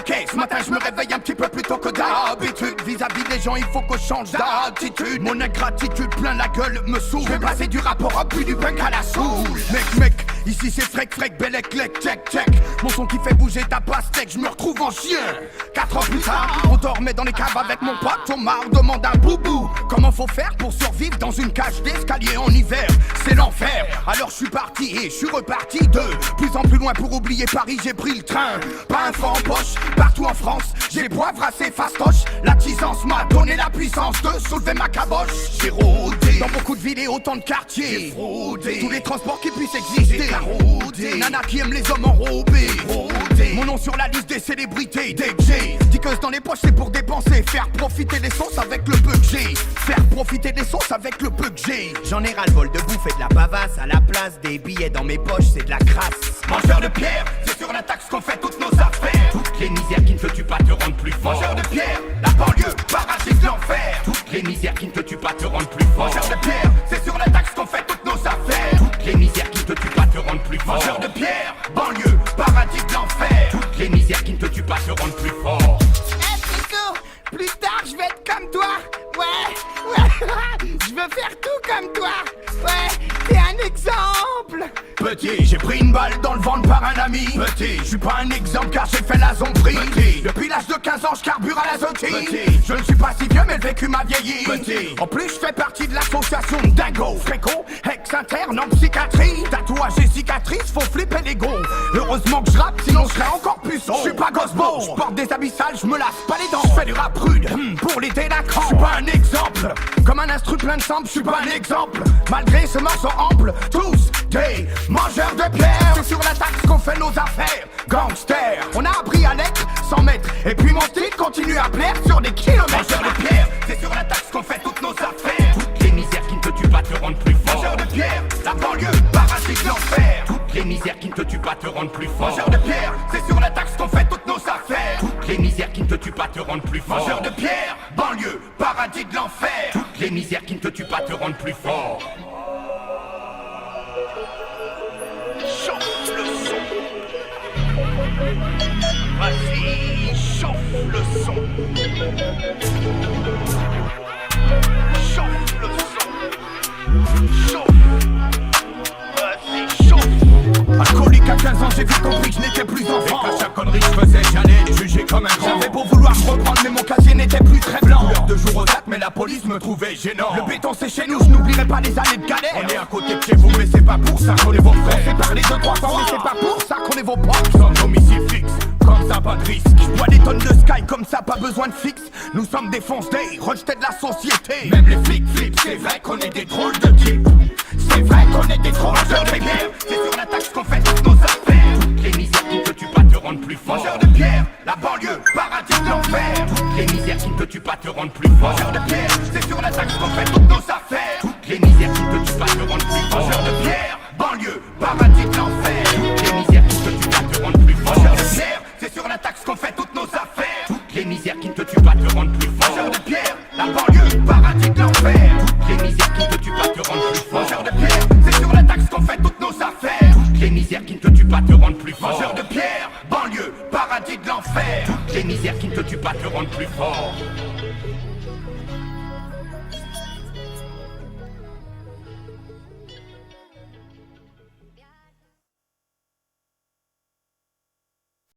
Ok, ce matin je me réveille un petit peu plus tôt que d'habitude. Vis-à-vis des gens il faut que je change d'attitude. Mon ingratitude plein la gueule me saoule. Je vais passer du rap au rock puis du punk à la soul. Mec, ici c'est frec, bellec, check. Mon son qui fait bouger ta pastèque, je me retrouve en chien. 4 ans plus tard, on dormait dans les caves avec mon pote Omar. Demande un boubou, comment faut faire pour survivre dans une cage d'escalier en hiver? C'est l'enfer. Alors je suis parti et je suis reparti de plus en plus loin pour oublier Paris. J'ai pris le train, pas un franc en poche. Partout en France, j'ai poivre assez fastoche. La tisance m'a donné la puissance de soulever ma caboche. J'ai rôdé dans beaucoup de villes et autant de quartiers. J'ai fraudé tous les transports qui puissent exister. J'ai nana qui aime les hommes enrobés. Mon nom sur la liste des célébrités. Dès que j'ai dickeuse dans les poches, c'est pour dépenser. Faire profiter des sauces avec le peu que j'ai. Faire profiter des sauces avec le peu que j'ai. J'en ai ras le bol de bouffer de la bavasse. À la place des billets dans mes poches, c'est de la crasse. Mangeur de pierre, c'est sur la taxe qu'on fait toutes nos affaires. Toutes les misères qui ne te tuent pas te rendent plus fort. Mangeur de pierre, la banlieue, paradis de l'enfer. Toutes les misères qui ne te tuent pas te rendent plus fort. Mangeur de pierre, c'est sur la taxe qu'on fait toutes nos affaires. Toutes les misères qui ne te tuent pas te rendent plus fort. Mangeur de pierre, banlieue, paradis de l'enfer. Toutes les misères qui ne te tuent pas te rendent plus fort. Plus tard, je vais être comme toi. Ouais. Je veux faire tout comme toi. Ouais, t'es un exemple. Petit, j'ai pris une balle dans le ventre par un ami. Petit, je suis pas un exemple car j'ai fait la zombie. Petit, depuis l'âge de 15 ans, je carbure à l'azote. Petit, je ne suis pas si vieux mais le vécu m'a vieilli. Petit, en plus je fais partie de l'association Dingo. Fréco, ex-interne en psychiatrie. Tatouage et cicatrices, faut flipper l'ego. Heureusement que je rappe, sinon je serais encore plus sombre. Je suis pas Gosbo, je porte des habits sales, je me lave pas les dents. Je fais du rap rude, pour les délinquants. Je suis pas un exemple, comme un instru plein de sample, je suis pas un exemple. Malgré ce morceau ample, tous des mangeurs de pierre. C'est sur la taxe qu'on fait nos affaires. Gangster, on a appris à l'être sans mètres. Et puis mon style continue à plaire sur des kilomètres. Mangeurs de pierre, c'est sur la taxe qu'on fait toutes nos affaires. Toutes les misères qui ne te tuent pas te rendent plus fort. Mangeurs de pierre, la banlieue, paradis de l'enfer. Toutes les misères qui ne te tuent pas te rendent plus fort. Mangeurs de pierre, c'est sur la taxe qu'on fait toutes nos affaires. Toutes les misères qui ne te tuent pas te rendent plus fort. Mangeurs de pierre, banlieue, paradis de l'enfer. Toutes les misères qui ne te tuent pas te rendent plus fort. Chauffe le son. Vas-y, chauffe le son. Chauffe le son. Chauffe. Vas-y, chauffe. Alcoolique à 15 ans, j'ai vite compris que je n'étais plus enfant. Et qu'à chaque connerie je faisais, j'allais juger comme un grand. J'avais beau vouloir me reprendre, mais mon casier n'était plus très blanc. Couleur de jour aux actes, mais la police me trouvait gênant. Le béton c'est chez nous, je n'oublierai pas les années de galère. On est à côté de chez vous, mais c'est pas pour ça qu'on est vos frères. On s'est parlé de 300, mais c'est pas pour ça qu'on est vos potes. Sans domicile fixe, comme ça pas de risque. Je bois des tonnes de sky, comme ça pas besoin de fixe. Nous sommes des fonce-day, rejetés de la société. Même les flics flips, c'est vrai qu'on est des drôles de types. C'est vrai qu'on est des drôles de pierre. C'est sur la taxe qu'on fait toutes nos affaires. Toutes les misères qui ne te tuent pas te rendent plus fort. Mangeurs de pierre, la banlieue, paradis de l'enfer. Toutes les misères qui ne te tuent pas te rendent plus fort. Mangeurs de pierre, c'est sur la taxe qu'on fait toutes nos affaires. Toutes les misères qui ne te tuent pas te rendent plus fort. Mangeurs de pierre, banlieue, paradis de l'enfer. Toutes les misères qui ne te tuent pas te rendent plus fort. Mangeurs de pierre, c'est sur la taxe qu'on fait toutes nos affaires. Toutes les misères qui ne te tuent pas te rendent plus fort. Mangeurs de pierre, la banlieue, paradis de l'enfer. Toutes les misères qui ne te tuent pas te rendent plus fort. Mangeurs de pierre, c'est sur la taxe qu'on fait toutes nos affaires. Toutes les misères qui ne te tuent pas te rendent plus fort. Mangeurs de pierre, banlieue, paradis de l'enfer. Toutes les misères qui ne te tuent pas te rendent plus fort.